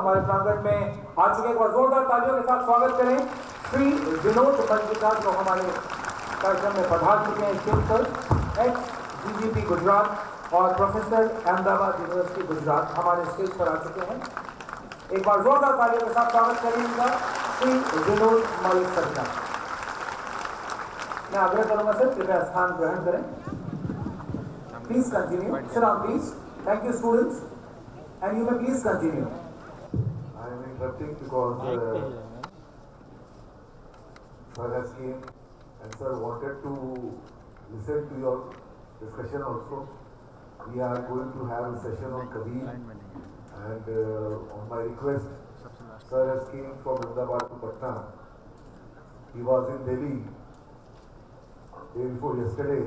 हमारे प्रांगण में आ चुके हैं। एक बार जोरदार तालियों के साथ स्वागत करें श्री विनोद मल्लिका, जो हमारे कार्यक्रम में पधार चुके हैं स्टेज पर। एक्स डीजीपी गुजरात और प्रोफेसर अहमदाबाद यूनिवर्सिटी गुजरात हमारे स्टेज पर आ चुके हैं। एक बार जोरदार तालियों के साथ स्वागत करें इनका, श्री विनोद मल्लिका का। मैं आग्रह करूंगा सर, कृपया स्थान ग्रहण करें। Please continue, sit down please. Thank you students, and you may please continue. I am interrupting because sir has came and sir wanted to listen to your discussion also. We are going to have a session on Kabir, and on my request, sir has came from Ahmedabad to Patna. He was in Delhi day before yesterday,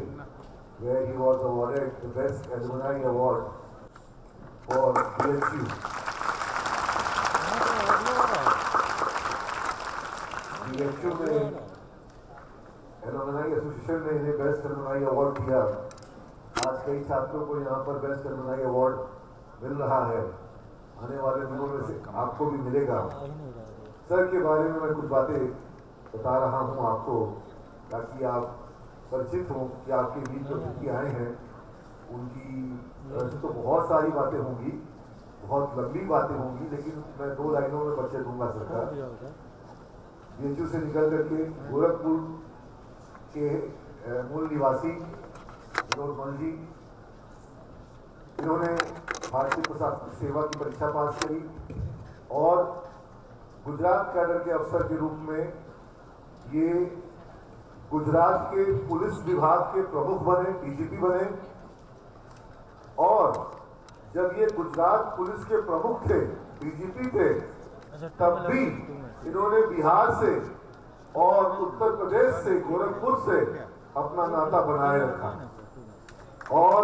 where he was awarded the Best Alumni Award for BHU. BHU में alumni association ने इन्हें best alumni award दिया। आज कई छात्रों को यहाँ पर बेस्ट एलुमनाई अवार्ड मिल रहा है। आने वाले दिनों में से आपको भी मिलेगा। सर के बारे में मैं कुछ बातें बता रहा हूँ आपको, ताकि आप परिचित हो कि आपके बीच जो व्यक्ति आए हैं उनकी तो बहुत सारी बातें होंगी, बहुत लंबी बातें होंगी, लेकिन मैं 2 लाइनों में परिचय दूंगा सरकार। बीएचयू से निकल करके गोरखपुर के मूल निवासी विनोद मल जी, इन्होंने भारतीय प्रशासनिक सेवा की परीक्षा पास करी और गुजरात कैडर के अफसर के रूप में ये गुजरात के पुलिस विभाग के प्रमुख बने, डीजीपी बने। और जब ये गुजरात पुलिस के प्रमुख थे, डीजीपी थे, तब भी इन्होंने बिहार से और उत्तर प्रदेश से, गोरखपुर से अपना नाता बनाए रखा। और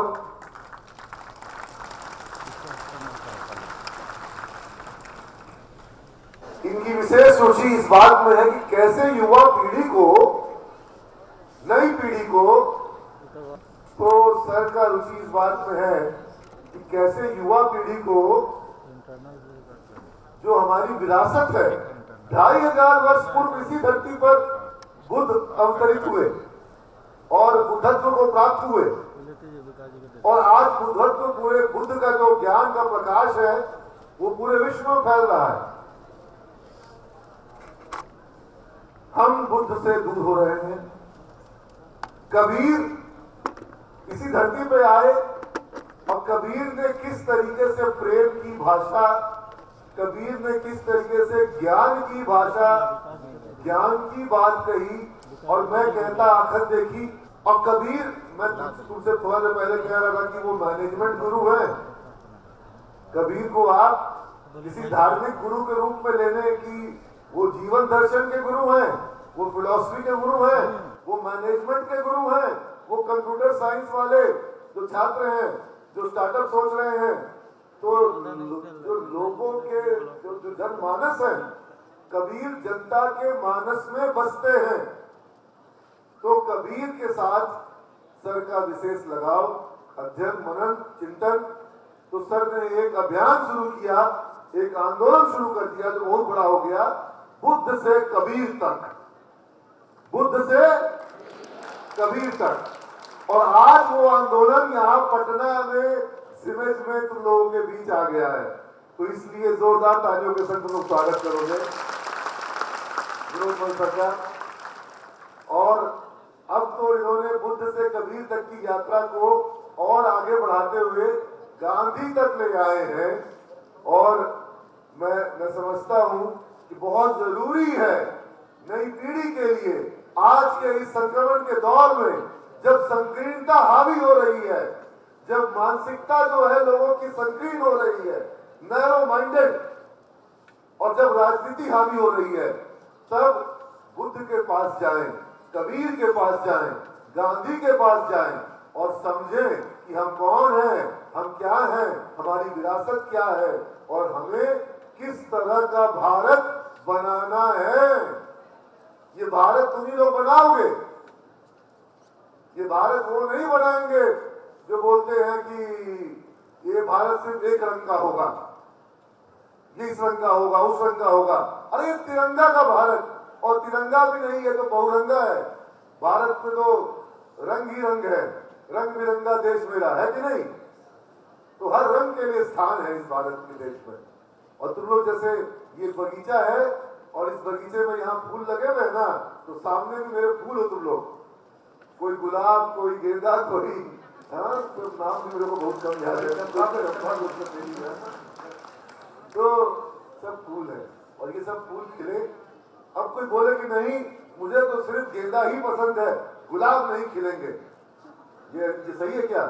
इनकी विशेष रुचि इस बात में है कि कैसे युवा पीढ़ी को, नई पीढ़ी को, तो सर का रुचि इस बात में है कि कैसे युवा पीढ़ी को जो हमारी विरासत है, 2500 वर्ष पूर्व इसी धरती पर बुद्ध अवतरित हुए और बुद्धत्व को प्राप्त हुए, और आज बुद्धत्व, पूरे बुद्ध का जो ज्ञान का प्रकाश है वो पूरे विश्व में फैल रहा है। हम बुद्ध से दूर हो रहे हैं। कबीर इसी धरती पे आए और कबीर ने किस तरीके से प्रेम की भाषा, कबीर ने किस तरीके से ज्ञान की भाषा, ज्ञान की बात कही, और मैं कहता आखिर देखी। और कबीर, मैं तुमसे थोड़ा देर पहले कह रहा था कि वो मैनेजमेंट गुरु है। कबीर को आप किसी धार्मिक गुरु के रूप में लेने की, वो जीवन दर्शन के गुरु हैं, वो फिलॉसफी के गुरु हैं, वो मैनेजमेंट के गुरु हैं, वो कंप्यूटर साइंस वाले जो छात्र हैं, जो स्टार्टअप सोच रहे हैं, तो जो लोगों के जो जनमानस है, कबीर जनता के मानस में बसते हैं। तो कबीर के साथ सर का विशेष लगाव, अध्ययन, मनन, चिंतन। तो सर ने एक अभियान शुरू किया, एक आंदोलन शुरू कर दिया जो बहुत बड़ा हो गया, बुद्ध से कबीर तक, बुद्ध से कबीर तक। और आज वो आंदोलन यहाँ पटना में, सिमेज में तुम लोगों के बीच आ गया है। तो इसलिए जोरदार तालियों के संग तुम लोग स्वागत करोगे विनोद मल सर का। और अब तो इन्होंने बुद्ध से कबीर तक की यात्रा को और आगे बढ़ाते हुए गांधी तक ले आए हैं। और मैं समझता हूं कि बहुत जरूरी है नई पीढ़ी के लिए, आज के इस संक्रमण के दौर में, जब संकीर्णता हावी हो रही है, जब मानसिकता जो है लोगों की संकीर्ण हो रही है, नैरो माइंडेड, और जब राजनीति हावी हो रही है, तब बुद्ध के पास जाएं, कबीर के पास जाएं, गांधी के पास जाएं और समझें कि हम कौन हैं, हम क्या हैं, हमारी विरासत क्या है और हमें किस तरह का भारत बनाना है। ये भारत तुम ही लोग बनाओगे, ये भारत वो नहीं बनाएंगे जो बोलते हैं कि ये भारत सिर्फ एक रंग का होगा। ये इस रंग का होगा, उस रंग का होगा। अरे तिरंगा का भारत, और तिरंगा भी नहीं है तो बहुरंगा है। भारत में तो रंग ही रंग है, रंग बिरंगा देश मेरा है कि नहीं? तो हर रंग के लिए स्थान है इस भारत के देश में। और तुम लोग जैसे ये बगीचा है और इस बगीचे में यहाँ फूल लगे हुए हैं ना, तो सामने भी मेरे फूल हो तुम लोग, कोई गुलाब, कोई गेंदा, कोई हाँ, तो नाम भी मेरे को बहुत कम याद है। तो सब फूल है और ये सब फूल खिले। अब कोई बोले कि नहीं मुझे तो सिर्फ गेंदा ही पसंद है, गुलाब नहीं खिलेंगे, ये सही है क्या?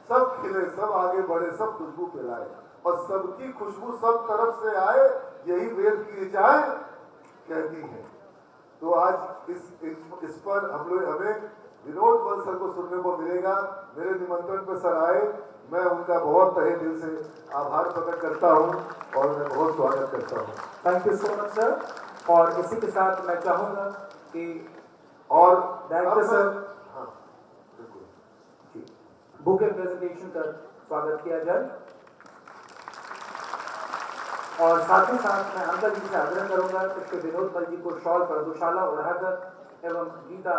सब खिले, सब आगे बढ़े, सब खुशबू फैलाए और सबकी खुशबू सब तरफ से आए, यही वेद की ऋचाएं कहती हैं। तो आज इस पर हमें विनोद बल सर को सुनने को मिलेगा। मेरे निमंत्रण पर सर आए, मैं उनका बहुत तहे दिल से आभार प्रकट करता हूं और मैं बहुत स्वागत करता हूं। Thank you so much sir. और इसी के साथ मैं चाहूंगा कि और डायरेक्टर सर हाँ बिल्कुल बुके प्रेजेंटेशन कर स्वागत किया जाए। और साथ ही साथ मैं अंकल जी से आग्रह करूंगा कि श्री विनोद बल जी को शॉल पर दुशाला उड़ाकर एवं गीता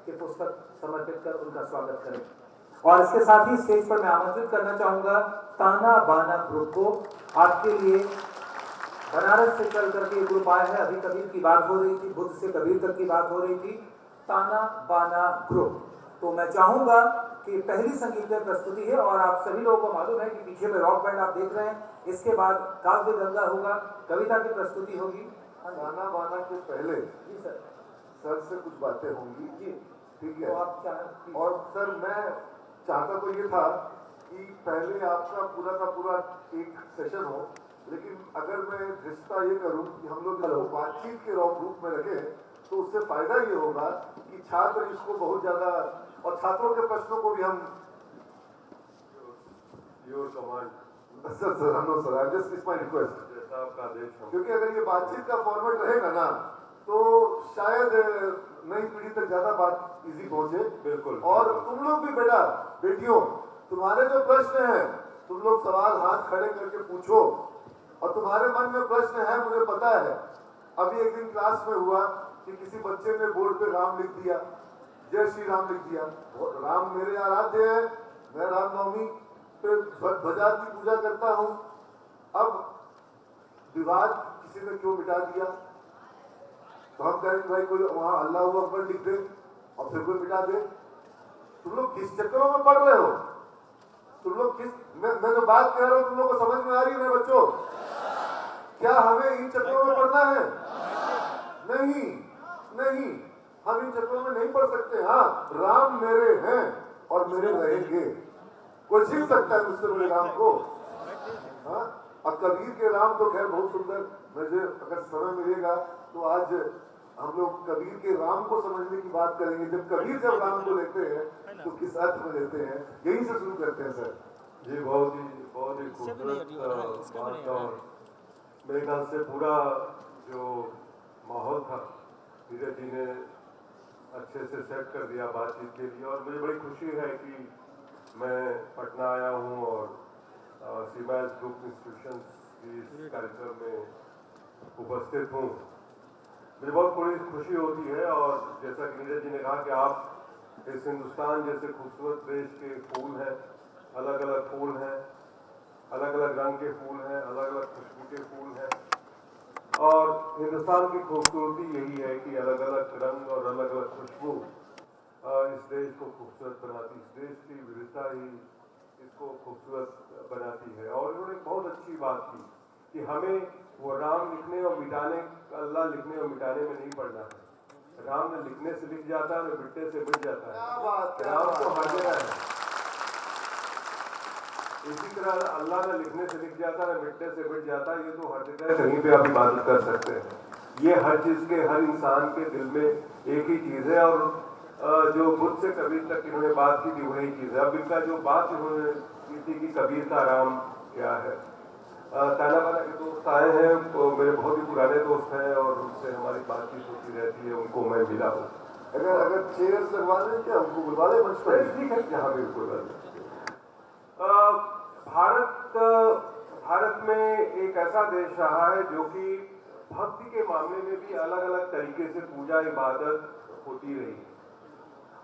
के पुस्तक समर्पित कर उनका स्वागत करें। और इसके साथ ही स्टेज पर मैं आमंत्रित करना चाहूंगा ताना बाना ग्रुप को। आपके लिए बनारस से चल करके ग्रुप आया है, अभी कबीर की बात हो रही थी, बुद्ध से कबीर तक की बात हो रही थी, ताना बाना ग्रुप। तो मैं चाहूंगा कि पहली संगीतमय प्रस्तुति है और आप सभी लोगों को मालूम है कि पीछे में रॉक बैंड आप देख रहे हैं, इसके बाद काव्य गंगा होगा, कविता की प्रस्तुति होगी। ताना बाना के पहले जी सर से कुछ बातें होंगी जी, ठीक है। तो आप चाहें और सर मैं चाहता तो ये था कि पहले आपका पूरा का पूरा एक सेशन हो, लेकिन अगर मैं रिश्ता ये करूं कि हम लोग इसको बातचीत के रूप में रखें तो उससे फायदा ये होगा कि छात्र इसको बहुत ज्यादा, और छात्रों के प्रश्नों को भी हम योर कमांड सर हम लोग sir just is my request, जैसा आपका आदेश हो, क्योंकि अगर ये बातचीत का फॉर्मेट रहेगा ना तो शायद नई पीढ़ी तक ज्यादा बात इजी पहुंचे। बिल्कुल। और तुम लोग भी बेटा बेटियों, तुम्हारे जो प्रश्न हैं तुम लोग सवाल हाथ खड़े करके पूछो, और तुम्हारे मन में प्रश्न है मुझे पता है। अभी एक दिन क्लास में हुआ कि किसी बच्चे ने बोर्ड पे राम लिख दिया, जय श्री राम लिख दिया। राम मेरे आराध्य है, मैं रामनवमी पे ध्वजा की पूजा करता हूँ। अब विवाद किसी ने क्यों मिटा दिया, तो हम कहेंगे भाई कोई वहां अल्लाह अकबर लिख दे और फिर कोई मिटा दे। तुम लोग किस चक्करों में पढ़ रहे हो? तुम लोग किस मैं जो बात कह रहा हूँ तुम लोग को समझ में आ रही है बच्चों? क्या हमें इन चक्करों में पढ़ना है? नहीं नहीं, हम इन चक्करों में नहीं पढ़ सकते। हाँ, राम मेरे हैं और मेरे रहेंगे। कोई छीन सकता है मुझसे मेरे राम को? हाँ, अब कबीर के राम तो खैर बहुत सुंदर, मुझे अगर समय मिलेगा तो आज हम लोग कबीर के राम को समझने की बात करेंगे। जब कबीर जब राम को लेते हैं तो किस अर्थ में लेते हैं, यहीं से शुरू करते हैं सर। जी बहुत ही खूबसूरत बात, और मेरे ख्याल से पूरा जो माहौल था धीरे धीरे अच्छे से सेट कर दिया बातचीत के लिए। और मुझे बड़ी खुशी है कि मैं पटना आया हूँ और सीमाइल्स ग्रुप इंस्टीट्यूशन की इस कार्यक्रम में उपस्थित हूँ। मुझे बहुत बड़ी खुशी होती है। और जैसा कि नीरज जी ने कहा कि आप इस हिंदुस्तान जैसे खूबसूरत देश के फूल हैं, अलग अलग फूल हैं, अलग अलग रंग के फूल हैं, अलग अलग खुशबू के फूल हैं। और हिंदुस्तान की खूबसूरती यही है कि अलग अलग रंग और अलग अलग खुशबू इस देश को खूबसूरत बनाती, इस देश की विविधता ही इसको खूबसूरत बनाती है। और उन्होंने बहुत अच्छी बात की कि हमें वो राम लिखने और मिटाने, अल्लाह लिखने और मिटाने में नहीं पड़ना है। राम ने लिखने से लिख जाता है, मिटने से मिट जाता है। राम तो हर जगह है। इसी तरह अल्लाह ने लिखने से लिख जाता है, मिटने से मिट जाता है। ये तो हर जगह कहीं पे आप इबादत कर सकते हैं। ये हर चीज के, हर इंसान के दिल में एक ही चीज है। और जो बुद्ध से कबीर तक इन्होंने बात की थी वही चीज है। अब इनका जो बात इन्होंने की थी कि कबीर का राम क्या है, ताना बाना के दोस्त आए हैं, तो मेरे बहुत ही पुराने दोस्त हैं और उनसे हमारी बातचीत होती रहती है। उनको मैं मिला हूँ। अगर चेयर्स लगवा दें क्या, उनको बुलवा दें मंच पर? ठीक है, यहाँ बिल्कुल। भारत में एक ऐसा देश रहा है जो कि भक्ति के मामले में भी अलग अलग तरीके से पूजा इबादत होती रही है।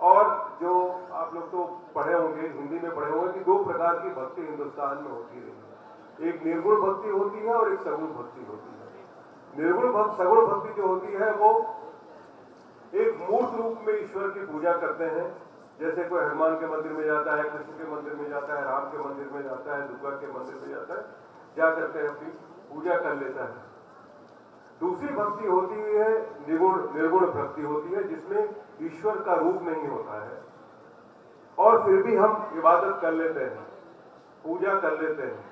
और जो आप लोग तो पढ़े होंगे, हिंदी में पढ़े होंगे कि दो प्रकार की भक्ति हिंदुस्तान में होती रही है। एक निर्गुण भक्ति होती है और एक सगुण भक्ति होती है। सगुण भक्ति जो होती है वो एक मूर्त रूप में ईश्वर की पूजा करते हैं। जैसे कोई हनुमान के मंदिर में जाता है, कृष्ण के मंदिर में जाता है, राम के मंदिर में जाता है, दुर्गा के मंदिर में जाता है, जा करके अपनी पूजा कर लेता है। दूसरी भक्ति होती है निर्गुण भक्ति होती है, जिसमें ईश्वर का रूप नहीं होता है और फिर भी हम इबादत कर लेते हैं, पूजा कर लेते हैं।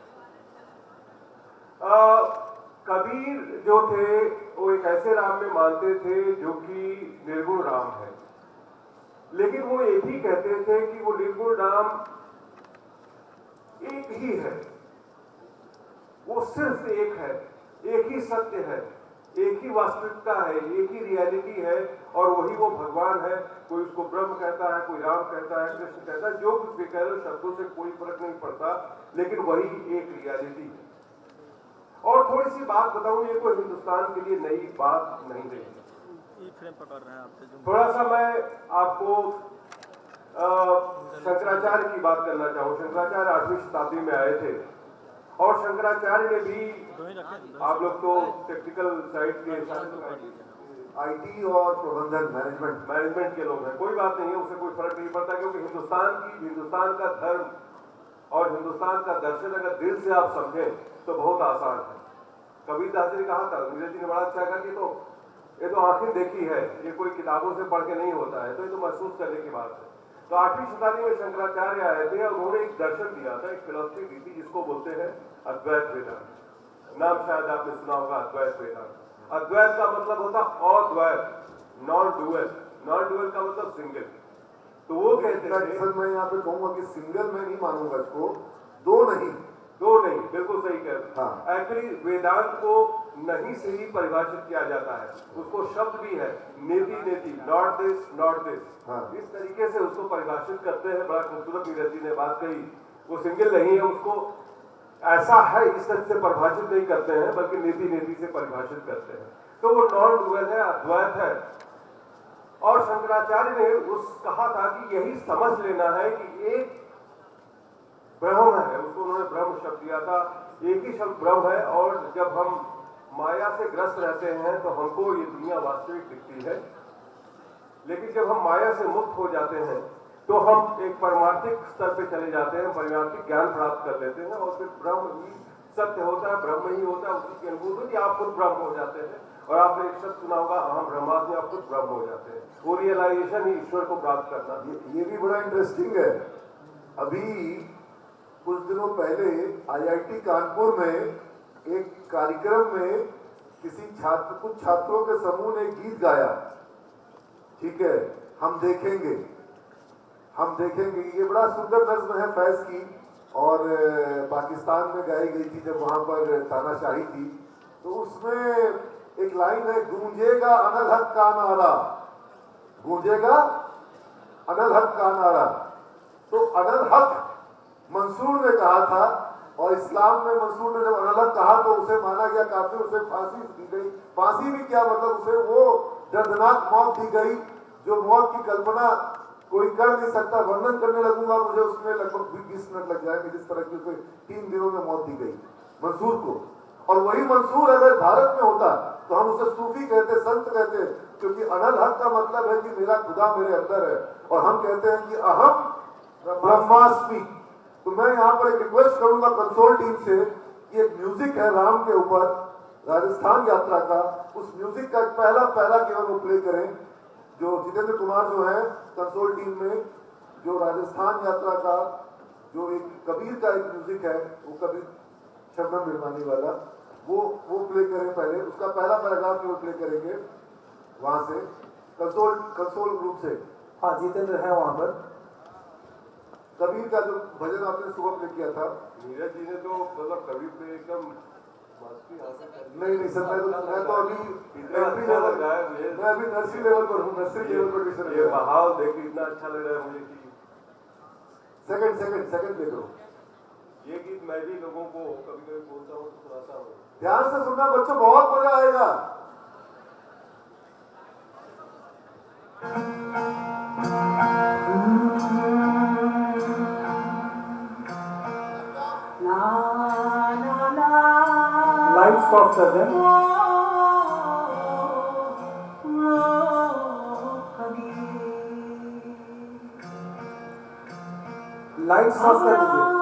कबीर जो थे वो एक ऐसे राम में मानते थे जो कि निर्गुण राम है, लेकिन वो ये भी कहते थे कि वो निर्गुण राम एक ही है, वो सिर्फ एक है, एक ही सत्य है, एक ही वास्तविकता है, एक ही रियलिटी है और वही वो भगवान है। कोई उसको ब्रह्म कहता है, कोई राम कहता है, कृष्ण कहता है, जो कुछ भी कह लो, शब्दों से कोई फर्क नहीं पड़ता, लेकिन वही एक रियलिटी है। और थोड़ी सी बात बताऊं, ये कोई हिंदुस्तान के लिए नई बात नहीं रही। थोड़ा सा मैं आपको शंकराचार्य की बात करना चाहूँ। शंकराचार्य 8वीं शताब्दी में आए थे और शंकराचार्य ने भी, आप लोग तो टेक्निकल साइड के आईटी और प्रबंधन मैनेजमेंट के लोग हैं, कोई बात नहीं है, उससे कोई फर्क नहीं पड़ता, क्योंकि हिंदुस्तान का धर्म और हिंदुस्तान का दर्शन अगर दिल से आप समझें तो बहुत आसान है। कबीरदास जी ने कहा था, नीरज जी ने बड़ा अच्छा कहा कि ये तो आंखें देखी है, ये कोई किताबों से पढ़ के नहीं होता है, तो ये तो महसूस करने की बात है। तो 8वीं शताब्दी में शंकराचार्य आए थे और उन्होंने एक दर्शन दिया था, एक फिलॉसफी दी थी, जिसको बोलते हैं अद्वैत वेदांत। नाम शायद आपने सुना होगा, अद्वैत वेदांत। अद्वैत का मतलब होता अद्वैत, नॉन डुअल। नॉन डुअल का मतलब सिंगल। तो वो कहते हैं, सर मैं यहाँ पे कहूंगा कि सिंगल मैं नहीं मानूंगा इसको, दो नहीं, बिल्कुल सही कह रहे हैं। एक्चुअली वेदांत को नहीं से ही परिभाषित किया जाता है, उसको शब्द भी है, नेति, नॉट दिस, इस तरीके से उसको परिभाषित करते हैं। बड़ा खूबसूरत नीरज जी ने बात कही, वो सिंगल नहीं है, उसको ऐसा है इस तरह से परिभाषित नहीं करते हैं, बल्कि नेति से परिभाषित करते हैं। तो वो नॉन डुअल है, अद्वैत है। और शंकराचार्य ने कहा था कि यही समझ लेना है कि एक ब्रह्म है, उसको उन्होंने ब्रह्म शब्द दिया था, एक ही शब्द ब्रह्म है। और जब हम माया से ग्रस्त रहते हैं तो हमको ये दुनिया वास्तविक दिखती है, लेकिन जब हम माया से मुक्त हो जाते हैं तो हम एक परमार्थिक स्तर पे चले जाते हैं, परमार्थिक ज्ञान प्राप्त कर लेते हैं और फिर ब्रह्म ही सत्य होता है, ब्रह्म ही होता है, उसी की अनुभूति आप खुद ब्रह्म हो जाते हैं। और आपने एक शब्द सुना होगा, अहम ब्रह्मास्मि, आप खुद ब्रह्म हो जाते हैं। वो रियलाइजेशन ही ईश्वर को प्राप्त करना। ये भी बड़ा इंटरेस्टिंग है। अभी कुछ दिनों पहले आईआईटी कानपुर में एक कार्यक्रम में कुछ छात्रों के समूह ने गीत गाया, ठीक है, हम देखेंगे। ये बड़ा सुंदर नज्म है फैज की, और पाकिस्तान में गाई गई थी जब वहां पर तानाशाही थी। तो उसमें एक लाइन है, गूंजेगा अनल हक का नारा, गूंजेगा अनल हक का नारा। तो अनल हक मंसूर ने कहा था, और इस्लाम में मंसूर ने जब अनल हक कहा तो उसे माना गया काफिर, उसे फांसी दी गई। फांसी भी क्या, मतलब उसे वो दर्दनाक मौत दी गई जो मौत की कल्पना कोई कर नहीं सकता। वर्णन करने लगूंगा, मुझे उसमें लगभग 20 मिनट लग जाएंगे, जिस तरह की उसे 3 दिनों में मौत दी गई मंसूर को। और वही मंसूर अगर भारत में होता तो हम उसे सूफी कहते, संत कहते, क्योंकि अनल हक का मतलब है कि मेरा खुदा मेरे अंदर है, और हम कहते हैं कि अहम ब्रह्मास्मि। तो मैं यहाँ पर एक रिक्वेस्ट करूंगा कंसोल टीम से कि एक म्यूजिक है राम के ऊपर, राजस्थान यात्रा का, उस म्यूजिक का पहला पैरा केवल वो प्ले करें। जो जितेंद्र कुमार जो है कंसोल टीम में, जो राजस्थान यात्रा का जो एक कबीर का एक म्यूजिक है, वो कबीर शबनम बिरमानी वाला, वो प्ले करें पहले, उसका पहला पैराग्राफ केवल प्ले करेंगे वहां से कंसोल ग्रुप से। हाँ, जितेंद्र है वहां पर। कबीर का जो भजन आपने सुबह प्ले किया था, नीरज जी ने तो मतलब कबीर पे एकदम नहीं सर, मैं तो अभी एंट्री लेवल, मैं अभी नर्सरी लेवल पर हूँ, नर्सरी लेवल पर ट्यूशन। ये बहाव देख इतना अच्छा लग रहा है मुझे कि सेकंड प्ले करो। ये गीत मैं भी लोगों को कभी कभी बोलता हूँ तो थोड़ा सा ध्यान से सुनना बच्चों, बहुत मजा आएगा। Lights softer then. Lights softer दीजिए।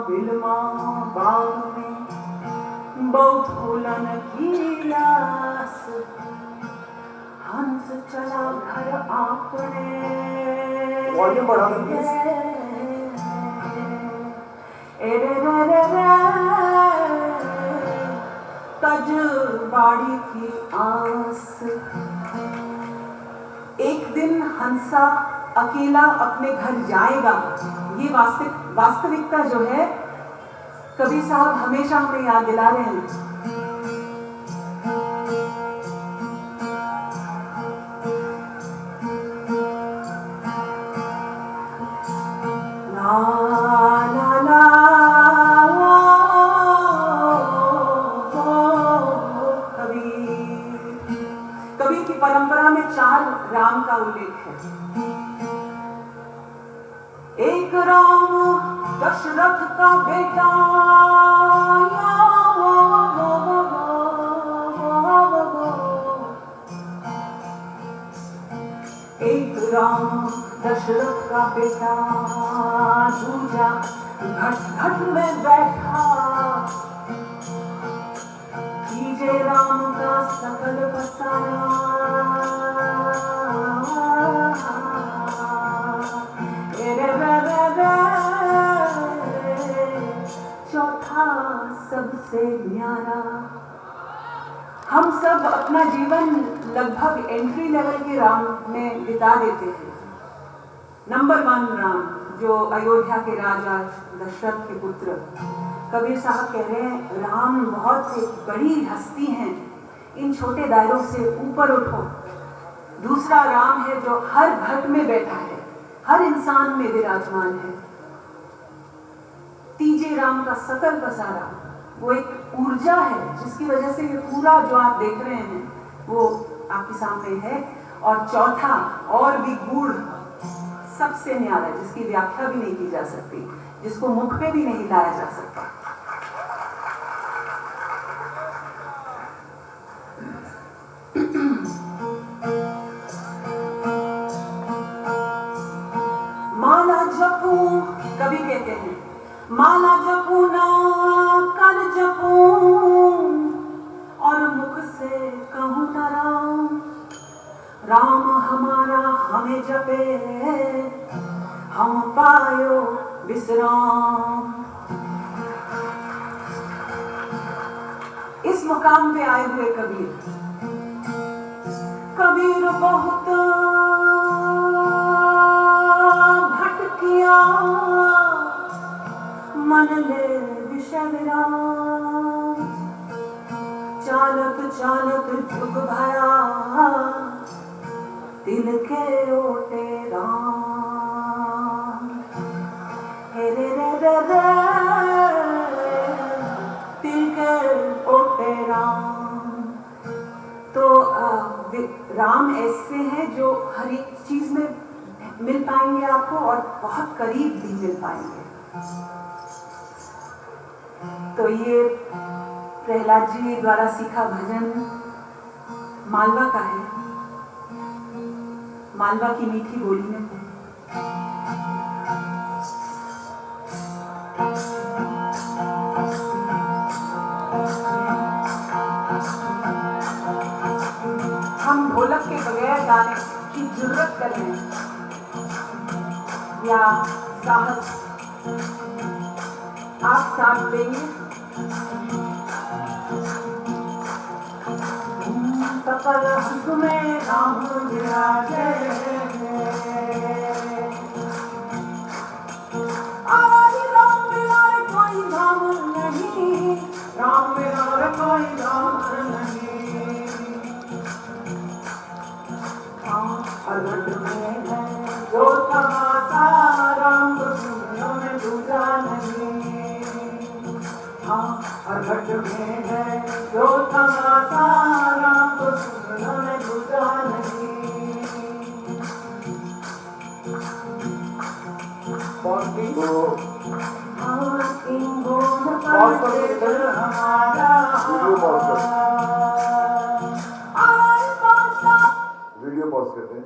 बिलमा बाग में बहुत फूलन की आस, हंस चला घर आपने। वॉल्यूम बढ़ा दीजिए। तज बाड़ी की आस। एक दिन हंसा अकेला अपने घर जाएगा, ये वास्तविकता जो है कबीर साहब हमेशा हमें याद दिला रहे हैं। ला ला ला कबीर की परंपरा में 4 राम का उल्लेख है। एक राम दशरथ का बेटा, एक राम दशरथ का बेटा, दूजा घट घट में बैठा, कीजे राम का सकल बसाया। चौथा सबसे न्यारा। हम सब अपना जीवन लगभग एंट्री लेवल के राम में बिता देते हैं। नंबर 1 राम, जो अयोध्या के राजा दशरथ के पुत्र। कबीर साहब कह रहे हैं राम बहुत एक बड़ी हस्ती हैं, इन छोटे दायरों से ऊपर उठो। दूसरा राम है जो हर घट में बैठा है, हर इंसान में विराजमान है। तीजे राम का सकल पसारा, वो एक ऊर्जा है जिसकी वजह से ये पूरा जो आप देख रहे हैं वो आपके सामने है। और चौथा और भी गूढ़, सबसे न्यारा, जिसकी व्याख्या भी नहीं की जा सकती, जिसको मुख पे भी नहीं लाया जा सकता। माला जपूं, कभी कहते हैं माला जपूं ना कर जपूं, और मुख से कहूं ना राम। राम हमारा हमें जपे, हम पायो विश्राम। इस मुकाम पे आए हुए कबीर बहुत भटकिया, मन ले विषय विराम। चालत चालत झुक भया, दिल के ओटे राम। हे रे रे रे रे, दिल के ओटे राम। तो राम ऐसे हैं जो हर एक चीज में मिल पाएंगे आपको और बहुत करीब भी मिल पाएंगे। तो ये प्रहलाद जी द्वारा सीखा भजन मालवा का है, मालवा की मीठी बोली में है। हम ढोलक के बगैर गाने की जरूरत करें या साहस आप साथ देंगे। सकल हंस में राम विराजे, आवाज राम बिलाए कोई राम बिना रे कोई राम नहीं। अलग में है जो तमाशा, राम को दुनिया में दूजा नहीं। अलग में है जो तमाशा, राम को दुनिया में दूजा नहीं। वीडियो पॉज करते हैं।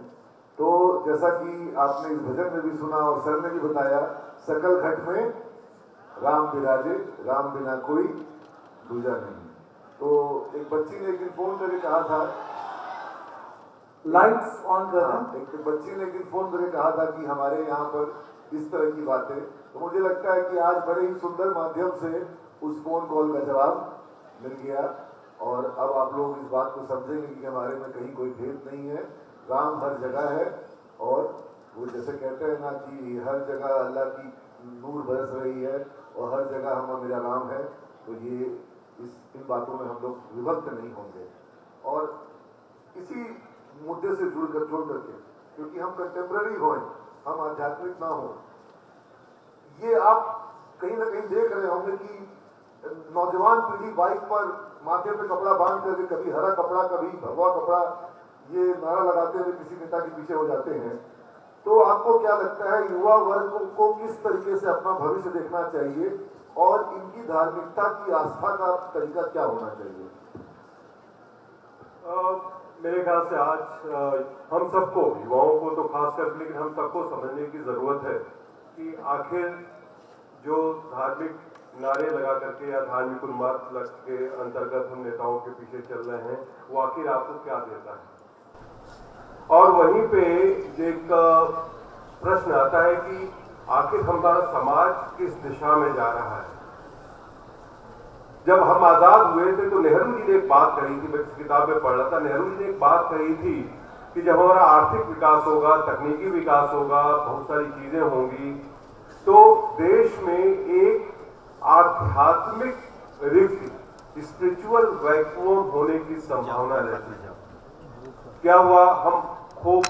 तो जैसा कि आपने इस भजन में भी सुना और सर ने भी बताया, सकल घट में राम विराजे, राम बिना कोई दूजा नहीं। तो एक बच्ची ने एक दिन फोन करके कहा था, लाइट्स ऑन कर दें। एक बच्ची ने एक दिन फोन करके कहा था कि हमारे यहाँ पर इस तरह की बातें, तो मुझे लगता है कि आज बड़े ही सुंदर माध्यम से उस फोन कॉल का जवाब मिल गया। और अब आप लोग इस बात को समझेंगे कि हमारे में कहीं कोई भेद नहीं है, राम हर जगह है। और वो जैसे कहते हैं ना कि हर जगह अल्लाह की नूर बरस रही है और हर जगह हम मेरा राम है। तो ये इन बातों में हम लोग विभक्त नहीं होंगे। और इसी मुद्दे से जोड़ करके, क्योंकि हम कंटेम्प्रेरी हों, हम आध्यात्मिक ना हो, ये आप कहीं ना कहीं देख रहे होंगे कि नौजवान पीढ़ी बाइक पर माथे पे कपड़ा बांध करके, कभी हरा कपड़ा कभी भगवा कपड़ा, ये नारा लगाते हुए किसी नेता के पीछे हो जाते हैं। तो आपको क्या लगता है, युवा वर्ग को किस तरीके से अपना भविष्य देखना चाहिए और इनकी धार्मिकता की आस्था का तरीका क्या होना चाहिए? मेरे ख्याल से आज हम सबको, युवाओं को तो खासकर, लेकिन हम सबको समझने की जरूरत है कि आखिर जो धार्मिक नारे लगा करके या धार्मिक उन्माद के अंतर्गत हम नेताओं के पीछे चल रहे हैं, वो आखिर आपको क्या देता है। और वहीं पे एक प्रश्न आता है कि आखिर हमारा समाज किस दिशा में जा रहा है। जब हम आजाद हुए थे तो नेहरू जी ने एक बात कही थी, मैं इस किताब में पढ़ रहा था, नेहरू जी ने एक बात कही थी कि जब हमारा आर्थिक विकास होगा, तकनीकी विकास होगा, बहुत सारी चीजें होंगी, तो देश में एक आध्यात्मिक रिक्त, स्पिरिचुअल वैक्यूम होने की संभावना रहती है। क्या हुआ, हम खूब,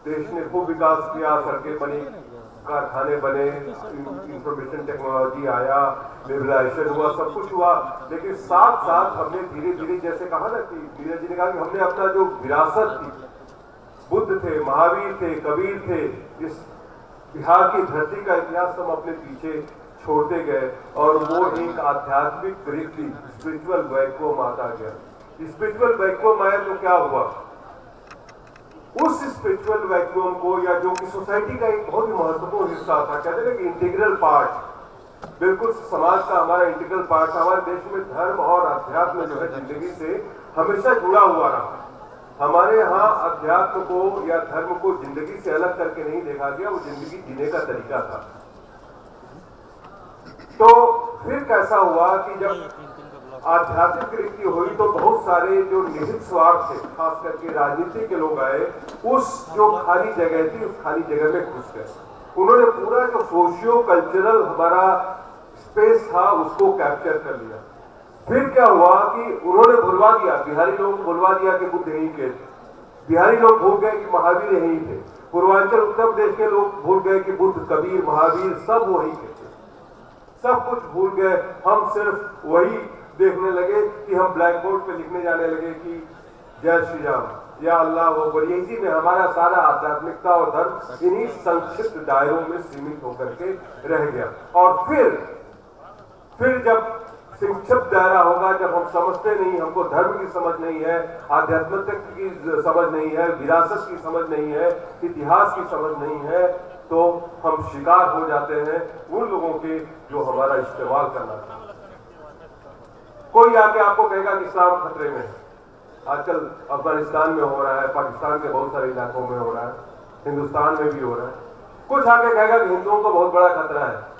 देश ने खूब विकास किया, सड़कें बनी, कारखाने बने, इंफॉर्मेशन टेक्नोलॉजी आया, लिबरलाइजेशन हुआ, सब कुछ हुआ, लेकिन साथ साथ हमने धीरे धीरे, जैसे कहा ना कि नीरज जी ने कहा कि हमने अपना जो विरासत थी, बुद्ध थे, महावीर थे, कबीर थे, इस बिहार की धरती का इतिहास हम अपने पीछे छोड़ते गए और वो एक आध्यात्मिक रिक्ति, स्पिरिचुअल वैक्यूम आता गया। स्पिरिचुअल वैक्यूम आया तो क्या हुआ, उस स्पिरिचुअल वैक्यूम को, या जो कि सोसाइटी का एक बहुत ही महत्वपूर्ण हिस्सा था, कहते हैं कि इंटीग्रल पार्ट, बिल्कुल समाज का हमारा इंटीग्रल पार्ट था। हमारे देश में धर्म और अध्यात्म जो है जिंदगी से हमेशा जुड़ा हुआ रहा। हमारे यहाँ अध्यात्म को या धर्म को जिंदगी से अलग करके नहीं देखा गया, वो जिंदगी जीने का तरीका था। तो फिर कैसा हुआ कि जब आध्यात्मिक रिक्ति हुई तो बहुत सारे जो निहित स्वार्थ थे, खास करके राजनीति के लोग आए, उस जो खाली जगह थी उस खाली जगह में घुस गए। उन्होंने पूरा जो सोशियो कल्चरल हमारा स्पेस था उसको कैप्चर कर लिया। फिर क्या हुआ कि उन्होंने भुलवा दिया, बिहारी लोगों को भुलवा दिया कि बुद्ध यहीं के थे, बिहारी लोग भूल गए कि महावीर यहीं थे, पूर्वांचल उत्तर प्रदेश के लोग भूल गए कि बुद्ध, कबीर, महावीर सब वहीं के थे, सब कुछ भूल गए। हम सिर्फ वही देखने लगे कि हम ब्लैक बोर्ड पे लिखने जाने लगे कि जय श्री राम या अल्लाह अकबर। इसी में हमारा सारा आध्यात्मिकता और धर्म इन्हीं संक्षिप्त दायरों में सीमित होकर के रह गया। और फिर जब संक्षिप्त दायरा होगा, जब हम समझते नहीं, हमको धर्म की समझ नहीं है, आध्यात्मिकता की समझ नहीं है, विरासत की समझ नहीं है, इतिहास की समझ नहीं है, तो हम शिकार हो जाते हैं उन लोगों के जो हमारा इस्तेमाल करना था। कोई आके आपको कहेगा कि इस्लाम खतरे में है, आजकल अफगानिस्तान में हो रहा है, पाकिस्तान के बहुत सारे इलाकों में हो रहा है, हिंदुस्तान में भी हो रहा है। कुछ आके कहेगा कि हिंदुओं को बहुत बड़ा खतरा है।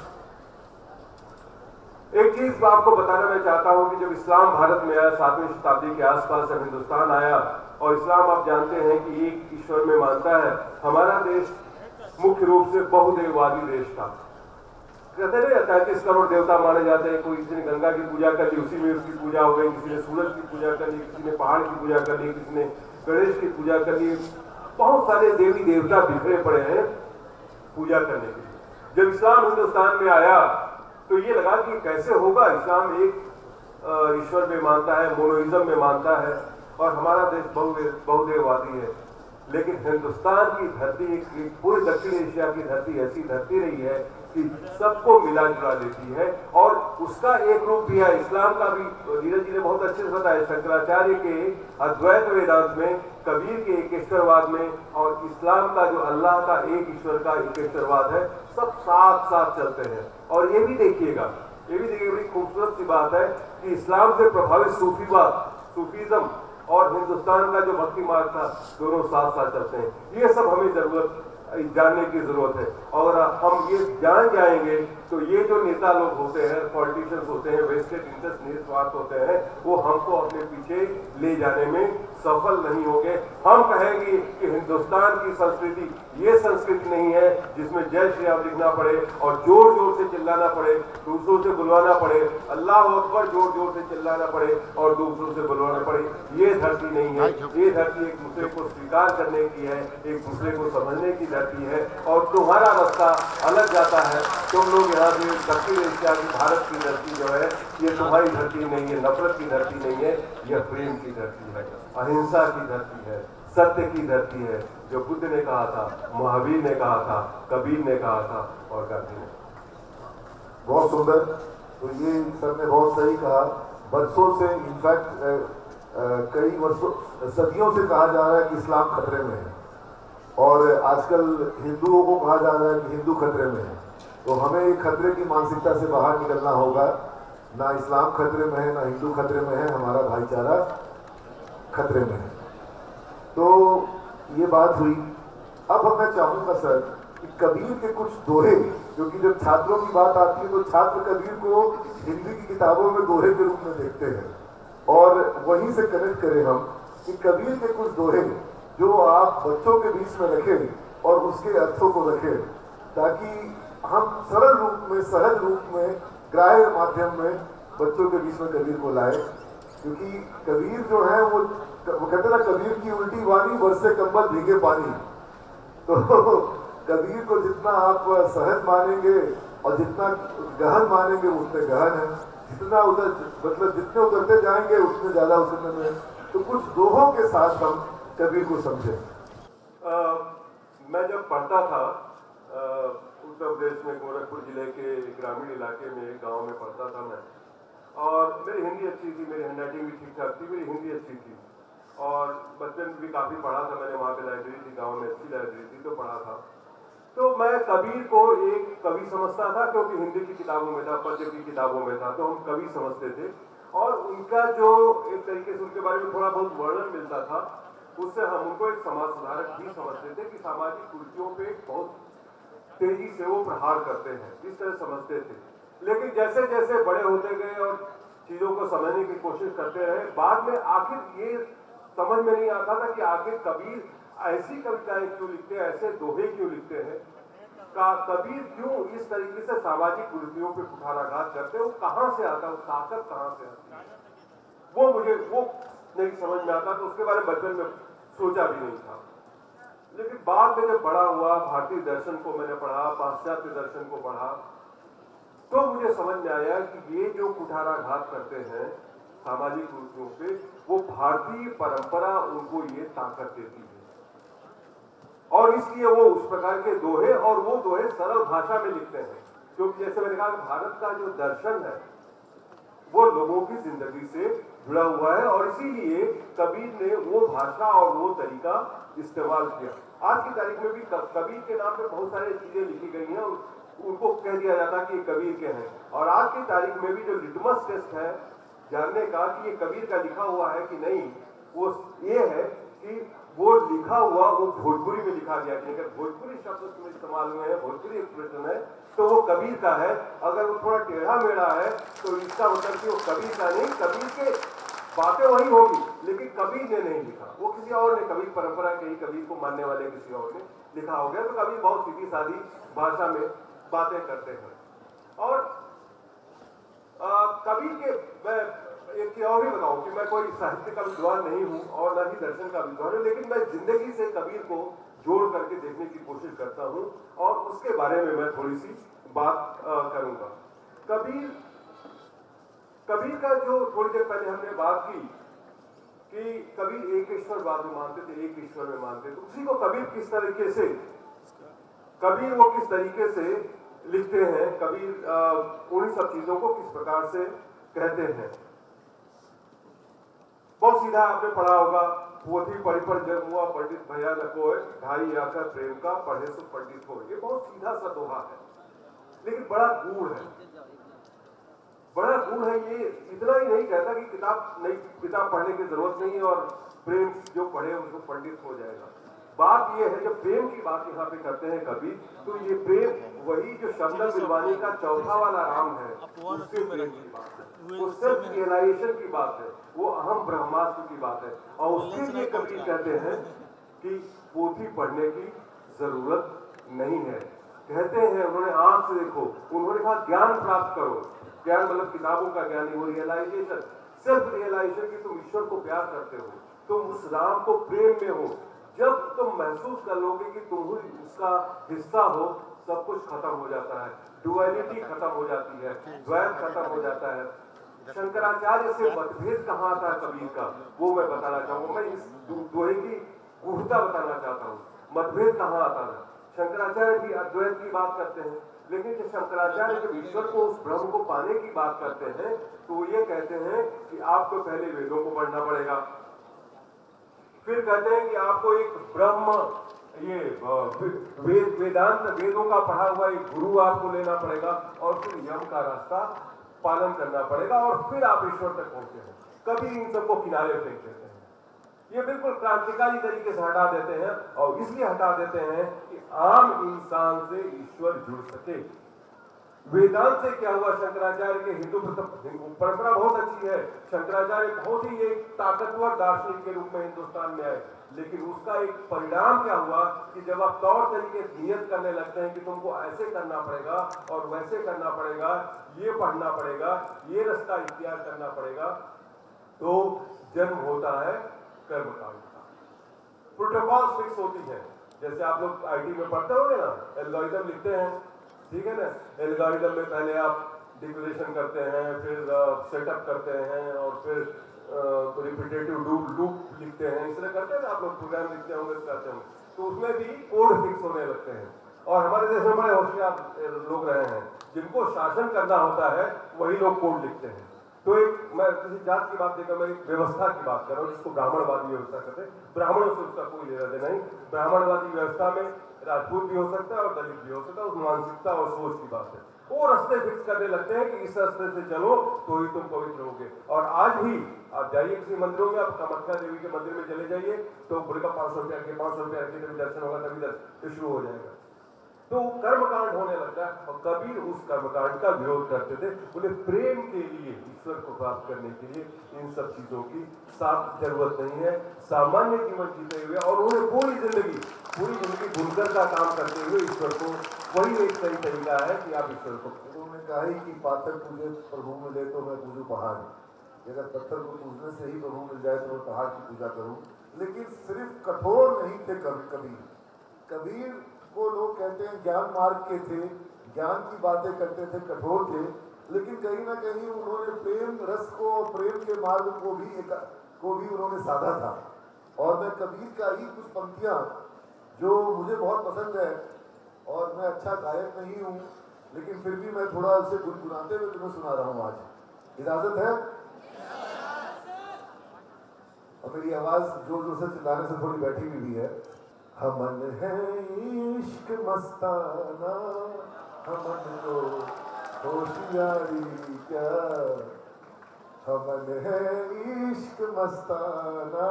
एक चीज आपको बताना मैं चाहता हूं कि जब इस्लाम भारत में आया 7वीं शताब्दी के आसपास, जब हिंदुस्तान आया और इस्लाम आप जानते हैं कि एक ईश्वर में मानता है, हमारा देश मुख्य रूप से बहुदेववादी देश था। कहते हैं 33 करोड़ देवता माने जाते हैं। कोई किसी ने गंगा की पूजा कर ली, उसी में उसकी पूजा हो गई, किसी ने सूरज की पूजा कर ली, किसी ने पहाड़ की पूजा कर ली, किसी ने गणेश की पूजा कर ली। बहुत सारे देवी देवता बिखरे पड़े हैं पूजा करने के लिए। जब इस्लाम हिंदुस्तान में आया तो ये लगा कि कैसे होगा, इस्लाम एक ईश्वर में मानता है, मोनोइज्म में मानता है, और हमारा देश बहुदेववादी है। लेकिन हिंदुस्तान की धरती, एक पूरे दक्षिण एशिया की धरती ऐसी धरती रही है कि सबको मिला जुला लेती है, और उसका एक रूप भी है। इस्लाम का भी नीरज जी ने बहुत अच्छे से बताया, शंकराचार्य के अद्वैत वेदांत में, कबीर के एकेश्वरवाद में, और इस्लाम का जो अल्लाह का एक ईश्वर का एकेश्वरवाद है, सब साथ साथ चलते हैं। और ये भी देखिएगा बड़ी खूबसूरत सी बात है कि इस्लाम से प्रभावित सूफीज्म और हिंदुस्तान का जो भक्ति मार्ग था, दोनों साथ साथ चलते हैं। ये सब हमें जरूरत जानने की जरूरत है। और हम ये जान जाएंगे तो ये जो नेता लोग होते हैं, पॉलिटिशियंस होते हैं, वेस्टेड इंटरेस्ट निस्वार्थ होते हैं, वो हमको अपने पीछे ले जाने में सफल नहीं होंगे। हम कहेंगे कि हिंदुस्तान की संस्कृति ये संस्कृति नहीं है जिसमें जय श्री राम लिखना पड़े और जोर जोर से चिल्लाना पड़े, दूसरों से बुलवाना पड़े, अल्लाह अकबर जोर जोर से चिल्लाना पड़े और दूसरों से बुलवाना पड़े। ये धरती नहीं है। ये धरती एक दूसरे को स्वीकार करने की है, एक दूसरे को समझने की धरती है। और तुम्हारा रास्ता अलग जाता है, तुम लोग यहाँ से दक्षिण एशिया की, भारत की धरती जो है, ये तुम्हारी धरती नहीं है, नफरत की धरती नहीं है, यह प्रेम की धरती है, अहिंसा की धरती है, सत्य की धरती है, जो बुद्ध ने कहा था, महावीर ने कहा था, कबीर ने कहा था और गांधी ने। बहुत सुंदर। तो ये सर ने बहुत सही कहा। बरसों से, इनफैक्ट कई वर्षों, सदियों से कहा जा रहा है कि इस्लाम खतरे में है, और आजकल हिंदुओं को कहा जा रहा है कि हिंदू खतरे में है। तो हमें एक खतरे की मानसिकता से बाहर निकलना होगा। ना इस्लाम खतरे में है, ना हिंदू खतरे में है, हमारा भाईचारा खतरे में है। तो ये बात हुई। अब मैं चाहूंगा सर कि कबीर के कुछ दोहे, क्योंकि जब छात्रों की बात आती है तो छात्र कबीर को हिंदी की किताबों में दोहे के रूप में देखते हैं, और वहीं से कनेक्ट करें हम कि कबीर के कुछ दोहे जो आप बच्चों के बीच में रखें और उसके अर्थों को रखें, ताकि हम सरल रूप में, सहज रूप में, ग्राह्य माध्यम में बच्चों के बीच में कबीर को लाए। क्योंकि कबीर जो है वो कहते ना, कबीर की उल्टी वाणी बरसे कंबल भीगे पानी। तो कबीर को जितना आप सहज मानेंगे और जितना गहन मानेंगे उतने गहन है, जितना उधर मतलब जितने उतरते जाएंगे उतने ज्यादा उतरने में। तो कुछ दोहों के साथ हम कबीर को समझे। मैं जब पढ़ता था उत्तर प्रदेश में गोरखपुर जिले के ग्रामीण इलाके में एक गांव में पढ़ता था मैं, और मेरी हिंदी अच्छी थी, मेरी हैंडराइटिंग भी ठीक ठाक थी, मेरी हिंदी अच्छी थी, और बचपन में भी काफ़ी पढ़ा था मैंने। वहाँ पे लाइब्रेरी थी, गांव में अच्छी लाइब्रेरी थी, तो पढ़ा था। तो मैं कबीर को एक कवि समझता था, क्योंकि हिंदी की किताबों में था, पद्य की किताबों में था, तो हम कवि समझते थे। और उनका जो एक तरीके से उनके बारे में थोड़ा बहुत वर्णन मिलता था, उससे हम उनको एक समाज सुधारक भी समझते थे कि सामाजिक कुरीतियों पे बहुत तेजी से वो प्रहार करते हैं, इस तरह समझते थे। लेकिन जैसे जैसे बड़े होते गए और चीजों को समझने की कोशिश करते रहे, बाद में आखिर ये समझ में नहीं आता था कि आखिर कबीर ऐसी कविताएं क्यों लिखते हैं, ऐसे दोहे क्यों लिखते हैं, कबीर क्यों इस तरीके से सामाजिक कुरीतियों पे कुठाराघात करते हैं, वो कहां से आता है, वो ताकत कहां से आती है, वो मुझे नहीं समझ में आता। तो उसके बारे में बचपन में सोचा भी नहीं था। लेकिन बाद में जब बड़ा हुआ, भारतीय दर्शन को मैंने पढ़ा, पाश्चात्य दर्शन को पढ़ा, तो मुझे समझ में आया कि ये जो कुठाराघात करते हैं सामाजिक कुरीतियों पे, वो भारतीय परंपरा उनको ये ताकत देती है, और इसलिए वो उस प्रकार के दोहे, और वो दोहे सरल भाषा में लिखते हैं। क्योंकि जैसे मैंने कहा, भारत का जो दर्शन है वो लोगों की जिंदगी से जुड़ा हुआ है, और इसीलिए कबीर ने वो भाषा और वो तरीका इस्तेमाल किया। आज की तारीख में भी कबीर के नाम पे बहुत सारी चीजें लिखी गई हैं, उनको कह दिया जाता है कि ये कबीर के हैं। और आज की तारीख में भी जो लिटमस टेस्ट है जानने का कि ये कबीर का लिखा हुआ है कि नहीं, वो ये है कि वो लिखा हुआ वो भोजपुरी में लिखा गया है। अगर भोजपुरी शब्द उसमें इस्तेमाल हुए हैं, भोजपुरी एक्सप्रेशन है, तो वो कबीर का है। अगर वो थोड़ा टेढ़ा मेढ़ा है तो इसका मतलब कि वो कबीर का नहीं, कबीर के बातें वही होगी, लेकिन कबीर ने नहीं लिखा, वो किसी और ने, कबीर परंपरा के ही कबीर को मानने वाले किसी और ने लिखा हो गया। तो कबीर बहुत सीधी सादी भाषा में बातें करते हैं। कबीर के मैं एक चीज और भी बताऊं कि मैं कोई साहित्य का विद्वान नहीं हूं और न ही दर्शन का विद्वान हूं, लेकिन मैं जिंदगी से कबीर को जोड़ करके देखने की कोशिश करता हूं और उसके बारे में मैं थोड़ी सी बात करूंगा। कबीर का जो थोड़ी देर पहले हमने बात की कि कबीर एक ईश्वरवाद में मानते थे, एक ईश्वर में मानते थे, उसी को कबीर किस तरीके से लिखते हैं, कबीर उन्हीं सब चीजों को किस प्रकार से कहते हैं। बहुत सीधा आपने पढ़ा होगा, पोथी पढ़ी पर जग हुआ पंडित भैया न कोय, ढाई आकर प्रेम का पढ़े सो पंडित हो। ये बहुत सीधा सा दोहा है, लेकिन बड़ा गूढ़ है, बड़ा गूढ़ है। ये इतना ही नहीं कहता कि किताब पढ़ने की जरूरत नहीं है और प्रेम जो पढ़े उसको पंडित हो जाएगा। बात यह है, जब प्रेम की बात यहाँ पे करते हैं कबीर, तो ये प्रेम वही जो शब्द बिरवानी का चौथा वाला राम है, उसके प्रेम की बात है, वो सेल्फ रियलाइजेशन की बात है, वो अहम ब्रह्मास्त्र की बात है। और उसके लिए कबीर कहते हैं कि पोथी पढ़ने की जरूरत नहीं है। कहते हैं, उन्होंने आंख से देखो, उन्होंने कहा ज्ञान प्राप्त करो। ज्ञान मतलब किताबों का ज्ञान नहीं, वो रियलाइजेशन, सेल्फ रियलाइजेशन की तुम ईश्वर को प्यार करते हो, तुम उस राम को प्रेम में हो। जब तुम महसूस कर लोगे कि तुम ही उसका हिस्सा हो, सब कुछ खत्म हो जाता है, डुअलिटी खत्म हो जाती है, द्वैत खत्म हो जाता है। शंकराचार्य से मतभेद कहाँ आता है कबीर का, वो मैं बताना चाहूंगा। मैं इस दोहे की गूढ़ता बताना चाहता हूँ। मतभेद कहाँ आता है? शंकराचार्य भी अद्वैत की बात करते हैं, लेकिन जब शंकराचार्य जब ईश्वर को, उस ब्रह्म को पाने की बात करते हैं, तो ये कहते हैं कि आपको पहले वेदों को पढ़ना पड़ेगा, फिर कहते हैं कि आपको एक ब्रह्म, ये वेदांत वेदों का पढ़ा हुआ एक गुरु आपको लेना पड़ेगा, और फिर यम का रास्ता पालन करना पड़ेगा, और फिर आप ईश्वर तक पहुंचे हैं। कभी इन सबको किनारे फेंक देते हैं। ये बिल्कुल क्रांतिकारी तरीके से हटा देते हैं, और इसलिए हटा देते हैं कि आम इंसान से ईश्वर जुड़ सके। वेदांत से क्या हुआ? शंकराचार्य के हिंदू परंपरा बहुत अच्छी है, शंकराचार्य बहुत ही एक ताकतवर दार्शनिक के रूप में हिंदुस्तान में आए, लेकिन उसका एक परिणाम क्या हुआ कि जब आप तौर तरीके नियत करने लगते हैं कि तुमको ऐसे करना पड़ेगा और वैसे करना पड़ेगा, ये पढ़ना पड़ेगा, ये रास्ता इख्तियार करना पड़ेगा, तो जन्म होता है कर्मकांड का। प्रोटोकॉल फिक्स होती है, जैसे आप लोग आईटी में पढ़ते होंगे ना, एल्गोरिथम लिखते हैं, ठीक है ना। एल्गोरिथम में पहले आप डिक्लेरेशन करते हैं, फिर सेटअप करते हैं, और फिर रिपीटेटिव लूप लिखते हैं, इस तरह करते हैं ना आप लोग, प्रोग्राम लिखते होंगे, करते होंगे, तो उसमें भी कोड फिक्स होने लगते हैं। और हमारे देश में बड़े होशियार लोग रहे हैं, जिनको शासन करना होता है वही लोग कोड लिखते हैं। तो एक, मैं किसी जात की बात देकर मैं एक व्यवस्था की बात कर रहा हूँ, जिसको ब्राह्मणवादी व्यवस्था कहते हैं। ब्राह्मणों से उसका कोई लेना देना नहीं। ब्राह्मणवादी व्यवस्था में राजपूत भी हो सकता है और दलित भी हो सकता है, उस मानसिकता और सोच की बात है। वो रास्ते फिक्स करने लगते हैं कि इस रास्ते से चलो तो ही तुम पवित्र होगे। और आज भी आप जाइए किसी मंदिरों में, आप कामाख्या देवी के मंदिर में चले जाइए, तो बोलेगा 500 रुपया के, 500 रुपया के तभी दर्शन होगा, तभी दर्शन शुरू हो जाएगा। तो कर्मकांड होने लगता है, और कबीर उस कर्मकांड का विरोध करते थे। बोले प्रेम के लिए, ईश्वर को प्राप्त करने के लिए इन सब चीजों की साफ जरूरत नहीं है। सामान्य जीवन जीते हुए, और उन्होंने पूरी जिंदगी बुनकर का काम करते हुए ईश्वर को, वही एक सही तरीका है कि आप ईश्वर को। उन्होंने कहा ही कि पाथर पूजे प्रभु मिले तो मैं पूजू पहाड़, अगर पत्थर को पूजने से ही प्रभु मिल जाए तो मैं पहाड़ की पूजा करूं। लेकिन सिर्फ कठोर नहीं थे कबीर को लोग कहते हैं ज्ञान मार्ग के थे, ज्ञान की बातें करते थे, कठोर थे, लेकिन कहीं ना कहीं उन्होंने प्रेम रस को, प्रेम के मार्ग को भी उन्होंने साधा था। और मैं कबीर का ही कुछ पंक्तियां जो मुझे बहुत पसंद है, और मैं अच्छा गायक नहीं हूँ, लेकिन फिर भी मैं थोड़ा उसे गुनगुनाते हुए तुम्हें सुना रहा हूँ आज। इजाजत है? और मेरी आवाज जोर जोर से चिल्लाने से थोड़ी बैठी हुई भी है। हमन है इश्क मस्ताना, हमन को होशियारी क्या, हमन है इश्क मस्ताना,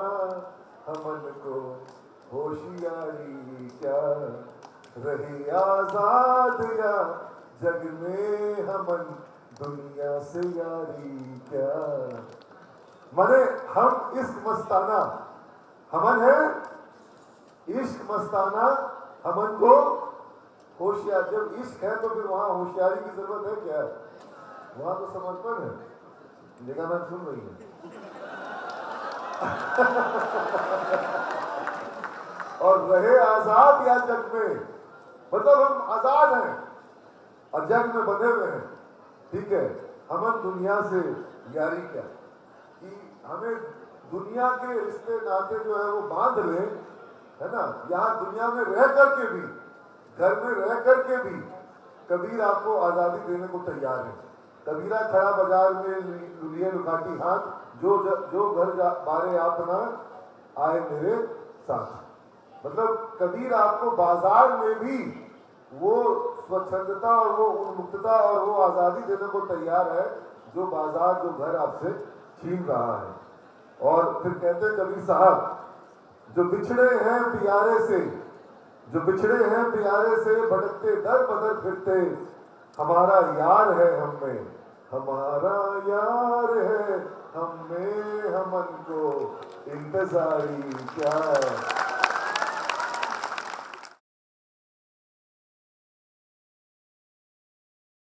हमन को होशियारी क्या, रही आजाद या जग में हमन, दुनिया से यारी क्या। माने हम इश्क मस्ताना, हमन है इश्क मस्ताना, हमन को होशियार। जब इश्क है तो फिर वहां होशियारी की जरूरत है क्या? वहां तो समर्पण है। निगाह मैम सुन रही है। और रहे आजाद या जग में, मतलब हम आजाद हैं और जग में बंधे हुए हैं, ठीक है। हमें दुनिया से यारी क्या कि हमें दुनिया के रिश्ते नाते जो है वो बांध ले, है ना। यहाँ दुनिया में रह करके भी, घर में रह करके भी कबीर आपको आजादी देने को तैयार है। कबीरा खड़ा बाजार में लिए लुकाटी हाथ, जो घर बारे आप ना आए मेरे साथ। मतलब कबीर आपको बाजार में भी वो स्वच्छंदता और वो उन्मुक्तता और वो आजादी देने को तैयार है जो बाजार, जो घर आपसे छीन रहा है। और फिर कहते कबीर साहब, जो बिछड़े हैं प्यारे से, जो बिछड़े हैं प्यारे से, भटकते दर बदर फिरते, हमारा यार है हम में, हमारा यार है हम में, हमन को इंतजारी क्या है।